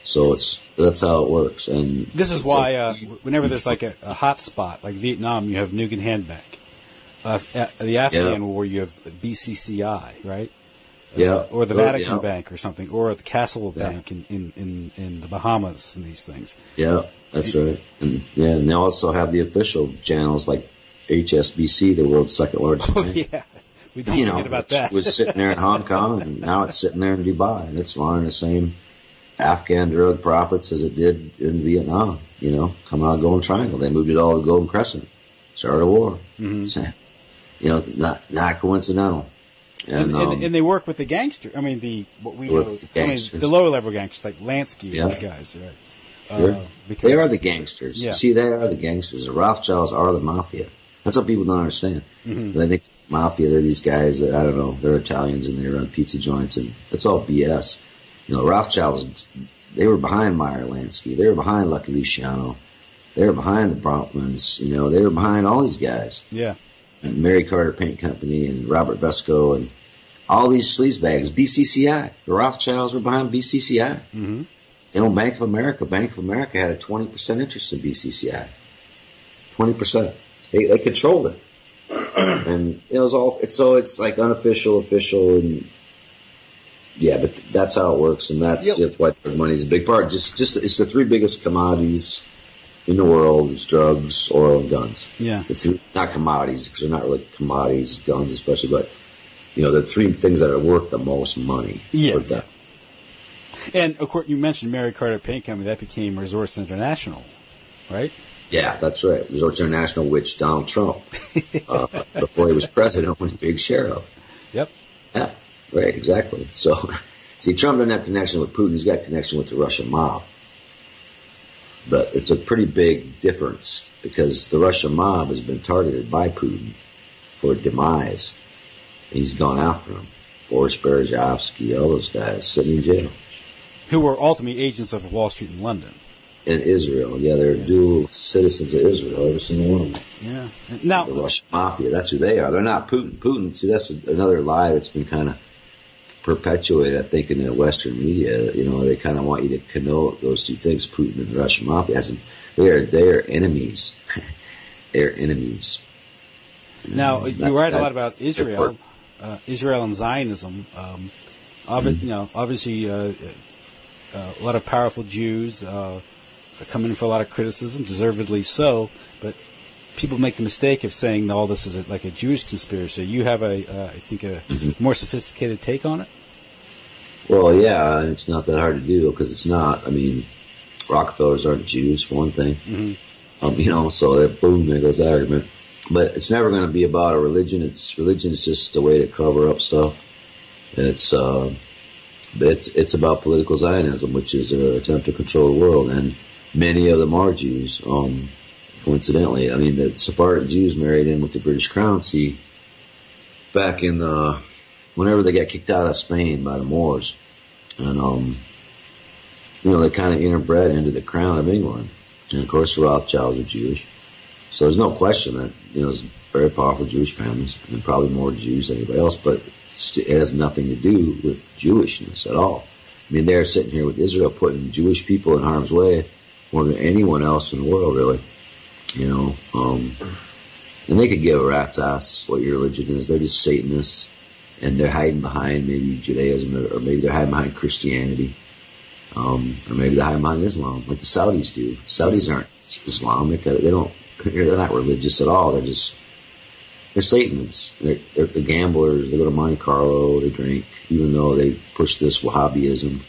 So that's how it works. And this is why whenever there's like a hot spot, like Vietnam, you have Nguyen Han Bank. The Afghan War, you have BCCI, right? Yeah. Or the Vatican Bank or something, or the Castle Bank in the Bahamas and these things. Yeah, that's right. And they also have the official channels like HSBC, the world's second largest bank. Yeah. We don't forget about that. It was sitting there in Hong Kong, and now it's sitting there in Dubai, and it's laundering the same Afghan drug profits as it did in Vietnam, coming out of Golden Triangle. They moved it all to Golden Crescent. Started a war. Mm-hmm. So, not coincidental. And they work with the gangster. I mean, the lower level gangsters like Lansky and these guys, right? They are the gangsters. Yeah. See, they are the gangsters. The Rothschilds are the mafia. That's what people don't understand. Mm-hmm. They think mafia, they're these guys that, I don't know, they're Italians and they run pizza joints, and it's all BS. Rothschilds, they were behind Meyer Lansky. They were behind Lucky Luciano. They were behind the Bronfmans. They were behind all these guys. Yeah. And Mary Carter Paint Company and Robert Vesco and all these sleazebags. BCCI. The Rothschilds were behind BCCI. Mm-hmm. Bank of America. Bank of America had a 20% interest in BCCI. 20%. They controlled it. And it was all. It's like unofficial, official, and but that's how it works, and that's why drug money is a big part. Just it's the three biggest commodities in the world: is drugs, oil, and guns. Yeah, it's not commodities because they're not really commodities, guns especially, but the three things that are worth the most money. Yeah. And of course, you mentioned Mary Carter Paint Company. That became Resorts International, right? Yeah, that's right. Resorts International, which Donald Trump, before he was president, was a big share of. Yep. Yeah, right, exactly. So, see, Trump doesn't have connection with Putin. He's got connection with the Russian mob. But it's a pretty big difference because the Russian mob has been targeted by Putin for demise. He's gone after them. Boris Berezovsky, all those guys sitting in jail. Who were ultimately agents of Wall Street in London. In Israel, they're dual citizens of Israel, every single one of them. Yeah. Now, the Russian mafia, that's who they are. They're not Putin. Putin, see, that's another lie that's been kind of perpetuated, I think, in the Western media. They kind of want you to connote those two things, Putin and the Russian mafia. They are enemies. They're enemies. Now, you write a lot about Israel, Israel and Zionism. Obviously, a lot of powerful Jews. come in for a lot of criticism, deservedly so, but people make the mistake of saying all this is like a Jewish conspiracy. You have I think, a more sophisticated take on it? Well, yeah, it's not that hard to do because it's not. I mean, Rockefellers aren't Jews, for one thing. So boom, there goes that argument. But it's never going to be about a religion. Religion is just a way to cover up stuff. And it's about political Zionism, which is an attempt to control the world. And many of them are Jews. Coincidentally, I mean, the Sephardic Jews married in with the British Crown. See, back in whenever they got kicked out of Spain by the Moors, and they kind of interbred into the Crown of England. And of course, the Rothschilds are Jewish. So there's no question that, it's very powerful Jewish families, and probably more Jews than anybody else, but it has nothing to do with Jewishness at all. I mean, they're sitting here with Israel putting Jewish people in harm's way more than anyone else in the world, really. And they could give a rat's ass what your religion is. They're just Satanists, and they're hiding behind maybe Judaism, or maybe they're hiding behind Christianity, or maybe they're hiding behind Islam, like the Saudis do. Saudis aren't Islamic. They're not religious at all. They're Satanists. They're gamblers. They go to Monte Carlo. They drink, even though they push this Wahhabism,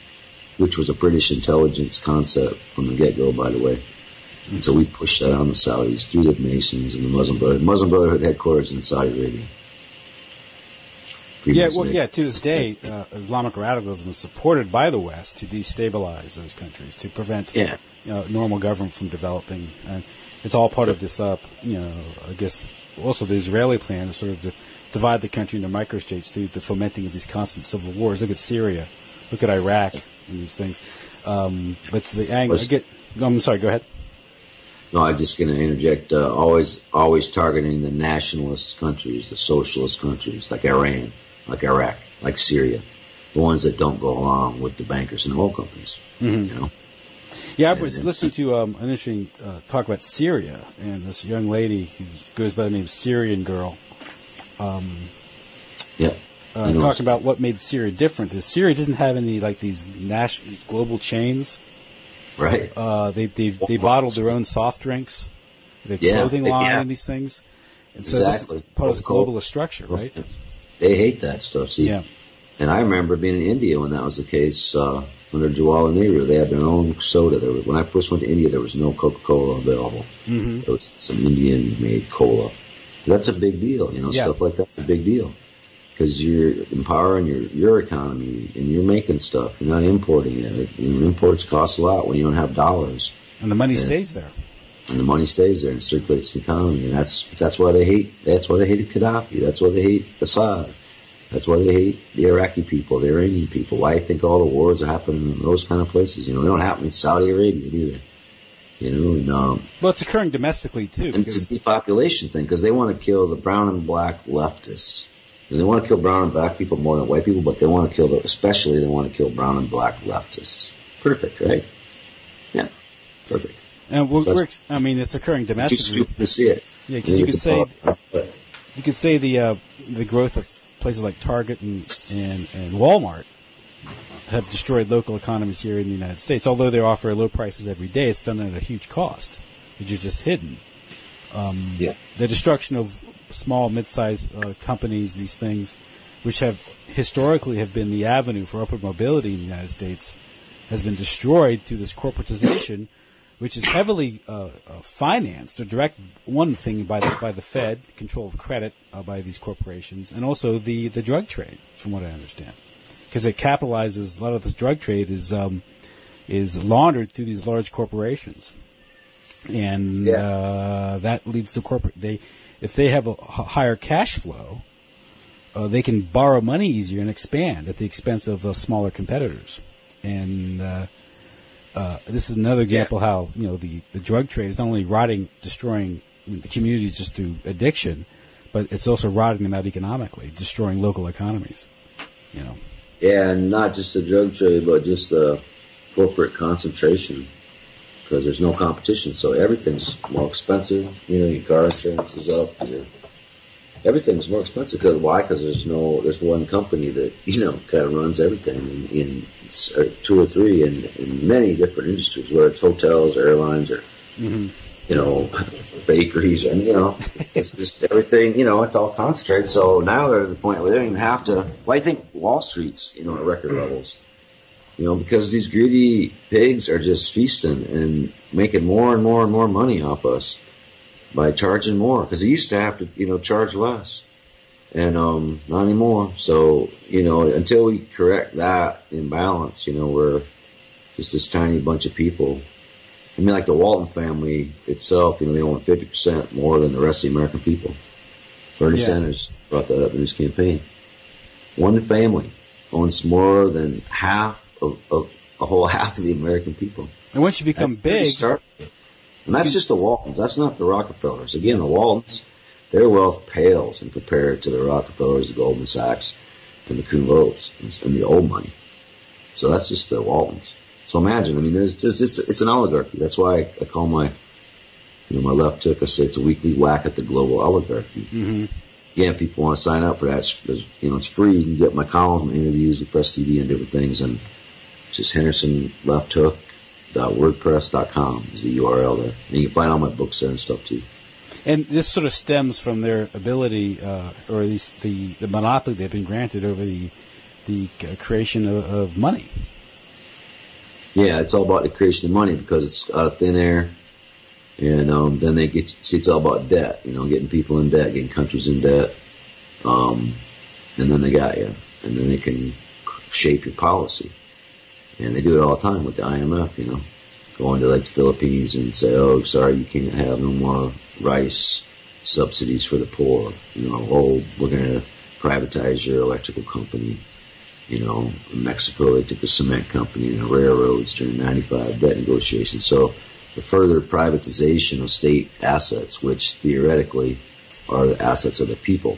which was a British intelligence concept from the get-go, by the way. And so we pushed that on the Saudis through the Masons and the Muslim Brotherhood. Muslim Brotherhood headquarters in Saudi Arabia. To this day, Islamic radicalism is supported by the West to destabilize those countries, to prevent normal government from developing. It's all part of this, I guess, also the Israeli plan to sort of divide the country into microstates through the fomenting of these constant civil wars. Look at Syria. Look at Iraq and these things. But the angle. I'm sorry, go ahead. No, I'm just going to interject. Always targeting the nationalist countries, the socialist countries, like Iran, like Iraq, like Syria, the ones that don't go along with the bankers and the oil companies. Yeah, I was listening to an interesting talk about Syria, and this young lady who goes by the name Syrian Girl. Talking about what made Syria different. Is Syria didn't have any like these global chains. Right. They bottled their own soft drinks, their clothing line, and these things. And so exactly. This is part of the globalist structure, right? They hate that stuff. See. Yeah. And I remember being in India when that was the case. Under Jawaharlal Nehru, they had their own soda. When I first went to India, there was no Coca-Cola available. There was some Indian-made cola. That's a big deal, Stuff like that's a big deal because you're empowering your economy and you're making stuff. You're not importing it. Imports cost a lot when you don't have dollars. And the money stays there. And the money stays there and circulates the economy. And that's why they hate. That's why they hated Gaddafi. That's why they hate Assad. That's why they hate the Iraqi people, the Iranian people. Why do you think all the wars are happening in those kind of places? They don't happen in Saudi Arabia either. Well, it's occurring domestically too. And it's a depopulation thing because they want to kill the brown and black leftists. And they want to kill brown and black people more than white people, but they want to kill especially they want to kill brown and black leftists. Perfect, right? Yeah, perfect. And it's occurring domestically. It's too stupid to see it. Yeah, because you could say the growth of places like Target and Walmart have destroyed local economies here in the United States. Although they offer low prices every day, it's done at a huge cost, which is just hidden. The destruction of small, mid-sized companies, these things, which have historically have been the avenue for upward mobility in the United States, has been destroyed through this corporatization, which is heavily financed or directed, one thing, by the Fed, control of credit by these corporations, and also the drug trade, from what I understand. Because it capitalizes, a lot of this drug trade is laundered through these large corporations. And that leads to if they have a higher cash flow, they can borrow money easier and expand at the expense of smaller competitors. And this is another example how the drug trade is not only destroying the communities just through addiction, but it's also rotting them out economically, destroying local economies. Yeah, and not just the drug trade, but just the corporate concentration, because there's no competition, so everything's more expensive. Your car insurance is up, everything's more expensive. Cause why? Because there's one company that kind of runs everything in 2 or 3 in many different industries, whether it's hotels, airlines, or bakeries, and it's just everything. It's all concentrated. So now they're at the point where they don't even have to. Well, I think Wall Street's at record levels. Because these greedy pigs are just feasting and making more and more and more money off us by charging more. Because they used to have to, charge less, and not anymore. So, until we correct that imbalance, we're just this tiny bunch of people. I mean, like the Walton family itself, they own 50% more than the rest of the American people. Bernie Sanders brought that up in his campaign. One family owns more than half of a whole half of the American people. And once you become big, and that's just the Waltons. That's not the Rockefellers. Again, the Waltons, their wealth pales in compared to the Rockefellers, the Goldman Sachs, and the Kuhn Loebs, and the old money. So that's just the Waltons. So imagine, I mean, it's an oligarchy. That's why I call my left hook. I say it's a weekly whack at the global oligarchy. Mm-hmm. Yeah, if people want to sign up for that, it's free. You can get my columns, my interviews with Press TV and different things, and just HendersonLeftHook.wordpress.com is the URL there. And you can find all my books there and stuff too. And this sort of stems from their ability, or at least the monopoly they've been granted over the creation of money. Yeah, it's all about the creation of money because it's out of thin air. And then they it's all about debt, getting people in debt, getting countries in debt. And then they got you. And then they can shape your policy. And they do it all the time with the IMF, going to like the Philippines and say, oh, sorry, you can't have no more rice subsidies for the poor. Oh, we're going to privatize your electrical company. In Mexico, they took a cement company and the railroads during 95 debt negotiations. So the further privatization of state assets, which theoretically are the assets of the people.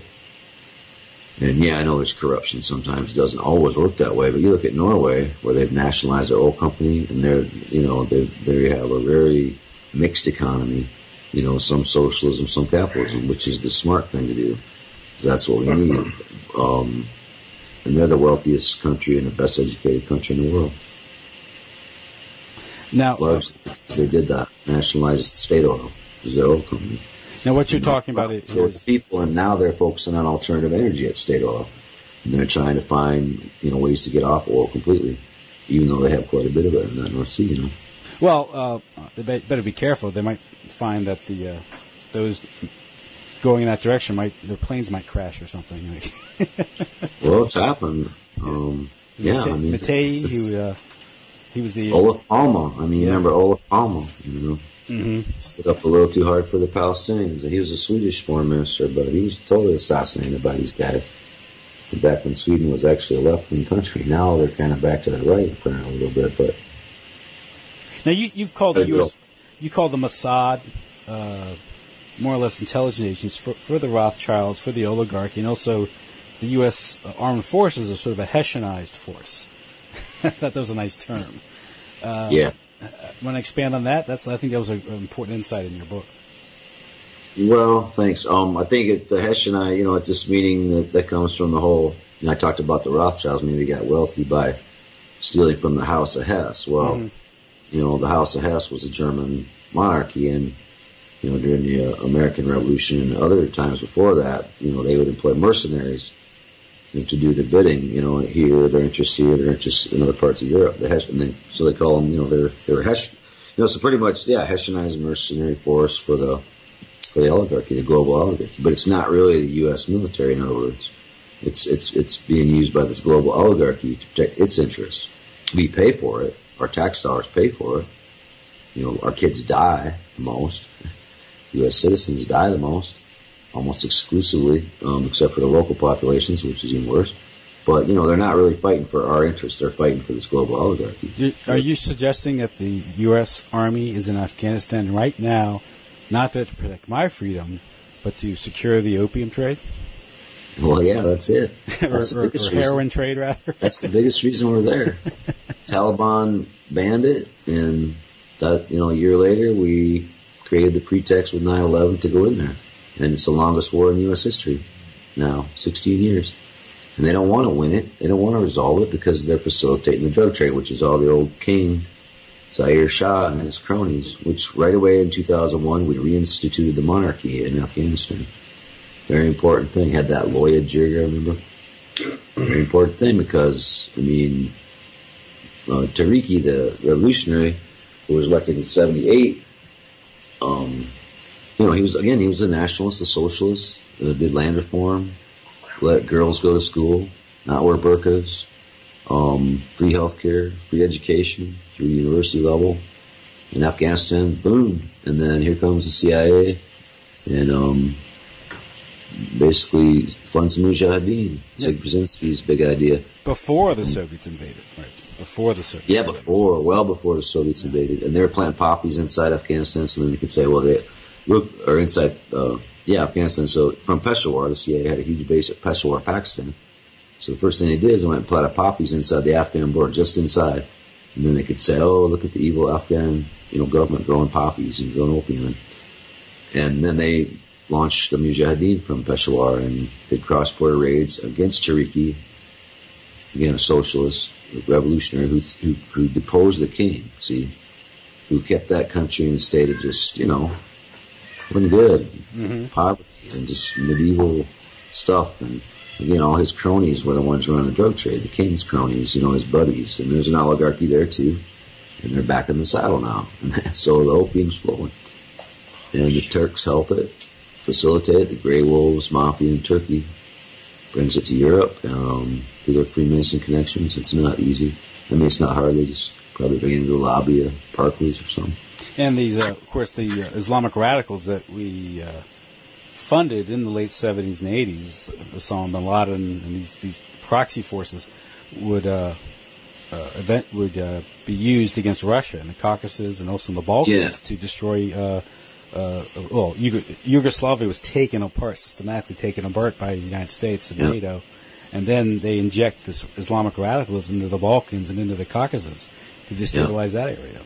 And yeah, I know there's corruption. Sometimes it doesn't always work that way. But you look at Norway, where they've nationalized their oil company, and they have a very mixed economy. Some socialism, some capitalism, which is the smart thing to do. That's what we need. And they're the wealthiest country and the best educated country in the world. Now, they did that, nationalized state oil, is their oil company. Now, what you're talking about is people, and now they're focusing on alternative energy at state oil, and they're trying to find ways to get off oil completely, even though they have quite a bit of it in that North Sea. Well, they better be careful. They might find that those going in that direction their planes might crash or something. Well, it's happened. Mattei, he was the Olaf Palme. Remember Olaf Palme? Stood up a little too hard for the Palestinians. He was a Swedish foreign minister, but he was totally assassinated by these guys. Back when Sweden was actually a left-wing country, now they're kind of back to the right, apparently a little bit. But now you've called the U.S. You call the Mossad more or less intelligence agencies for the Rothschilds, for the oligarchy, and also the U.S. Armed Forces is sort of a Hessianized force. I thought that was a nice term. Yeah. Want to expand on that? I think that was an important insight in your book. Well, thanks. I think the Hessianized, it's just meaning that comes from the whole. I talked about the Rothschilds. Maybe got wealthy by stealing from the House of Hesse. Well, the House of Hesse was a German monarchy, and during the American Revolution and other times before that, they would employ mercenaries to do the bidding. Here their interests, here their interests in other parts of Europe. So they call them, they're Hessian. So pretty much, Hessianized mercenary force for the oligarchy, the global oligarchy. But it's not really the U.S. military. In other words, it's being used by this global oligarchy to protect its interests. We pay for it. Our tax dollars pay for it. Our kids die the most. U.S. citizens die the most, almost exclusively, except for the local populations, which is even worse. But, they're not really fighting for our interests. They're fighting for this global oligarchy. Are you suggesting that the U.S. Army is in Afghanistan right now, not to protect my freedom, but to secure the opium trade? Well, yeah, that's it. That's or heroin trade, rather. That's the biggest reason we're there. Taliban banned it, and that, a year later, we created the pretext with 9/11 to go in there. And it's the longest war in U.S. history. now, 16 years. And they don't want to win it. They don't want to resolve it because they're facilitating the drug trade, which is all the old king, Zaire Shah, and his cronies, which right away in 2001 we reinstituted the monarchy in Afghanistan. Very important thing. Had that Loya jig, I remember. Very important thing because, I mean, Tariki, the revolutionary, who was elected in 78, he was a nationalist, a socialist, did land reform, let girls go to school, not wear burqas, free health care, free education through university level. In Afghanistan, boom. And then here comes the CIA and basically funds the Mujahideen. So Brzezinski's big idea. Before the Soviets invaded, right? Before the Soviets. Yeah, well before the Soviets invaded. And they were planting poppies inside Afghanistan, so then you could say, well, inside Afghanistan. So from Peshawar, the CIA had a huge base at Peshawar, Pakistan. So the first thing they did is they went and planted poppies inside the Afghan border, just inside. And then they could say, oh, look at the evil Afghan, government growing poppies and growing opium. And then they launched the Mujahideen from Peshawar and did cross-border raids against Tariki, again, a socialist, a revolutionary who deposed the king, who kept that country in a state of just, wasn't good, poverty and just medieval stuff. And again, all his cronies were the ones running the drug trade, the king's cronies, his buddies. And there's an oligarchy there too, and they're back in the saddle now. And so the opium's flowing, and the Turks help it, facilitate it. The Grey Wolves Mafia in Turkey brings it to Europe through their Freemason connections. It's not easy. I mean, it's not hard. They just probably bring it into the lobby of Barclays or something. And these, of course, the Islamic radicals that we funded in the late 70s and 80s, Osama bin Laden and these proxy forces would be used against Russia in the Caucasus and also in the Balkans to destroy. Yugoslavia was systematically taken apart by the United States and NATO, and then they inject this Islamic radicalism into the Balkans and into the Caucasus to destabilize that area.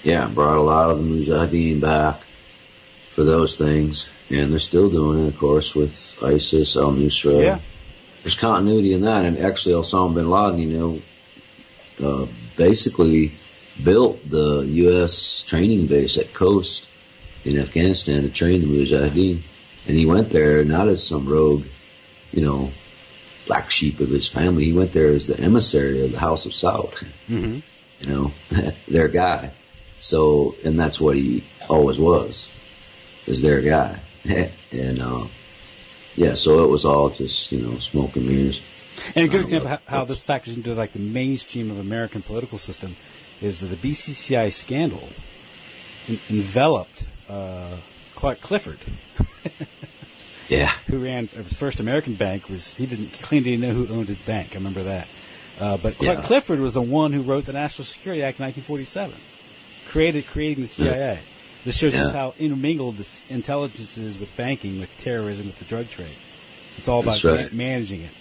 Yeah, brought a lot of the Mujahideen back for those things, and they're still doing it, of course, with ISIS, al-Nusra. Yeah. There's continuity in that, and actually Osama bin Laden, basically built the U.S. training base at Khost in Afghanistan to train the Mujahideen. And he went there not as some rogue, black sheep of his family. He went there as the emissary of the House of Saud, their guy. So, and that's what he always was, is their guy. And, so it was all just, smoke and mirrors. And a good example of how this factors into the mainstream of American political system is that the BCCI scandal enveloped Clark Clifford, who ran his first American bank. He didn't know who owned his bank. I remember that. But Clark Clifford was the one who wrote the National Security Act in 1947, creating the CIA. This shows us how intermingled this intelligence is with banking, with terrorism, with the drug trade. It's all about managing it.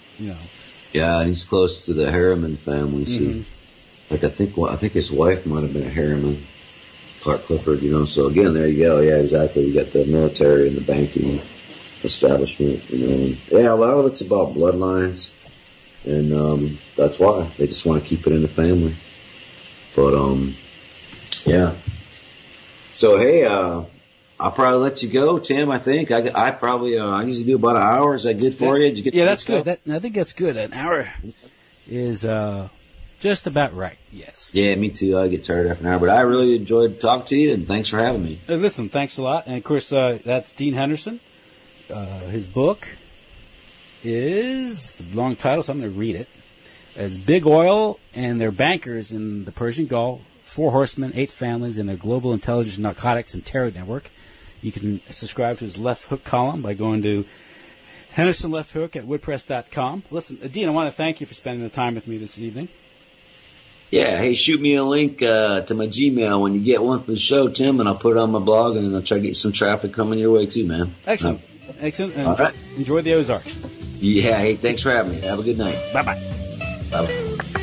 Yeah, and he's close to the Harriman family. See, I think his wife might have been a Harriman. Clark Clifford, so again, there you go. Yeah, exactly. You got the military and the banking establishment, a lot of it's about bloodlines, and that's why they just want to keep it in the family. But So hey, I'll probably let you go, Tim. I think I probably I usually do about an hour. Is that good for you? Did you get that's good. I think that's good. An hour is just about right. Yes. Yeah, me too. I get tired after an hour, but I really enjoyed talking to you, and thanks for having me. Listen, thanks a lot. And of course, that's Dean Henderson. His book is a long title, so I'm going to read it. It's Big Oil and Their Bankers in the Persian Gulf, 4 Horsemen, 8 Families in a Global Intelligence, Narcotics, and Terror Network. You can subscribe to his Left Hook column by going to Henderson Left Hook at WordPress.com. Listen, Dean, I want to thank you for spending the time with me this evening. Yeah, hey, shoot me a link to my Gmail when you get one for the show, Tim, and I'll put it on my blog, and I'll try to get some traffic coming your way too, man. Excellent. Excellent. All right. Enjoy the Ozarks. Yeah, hey, thanks for having me. Have a good night. Bye-bye. Bye-bye.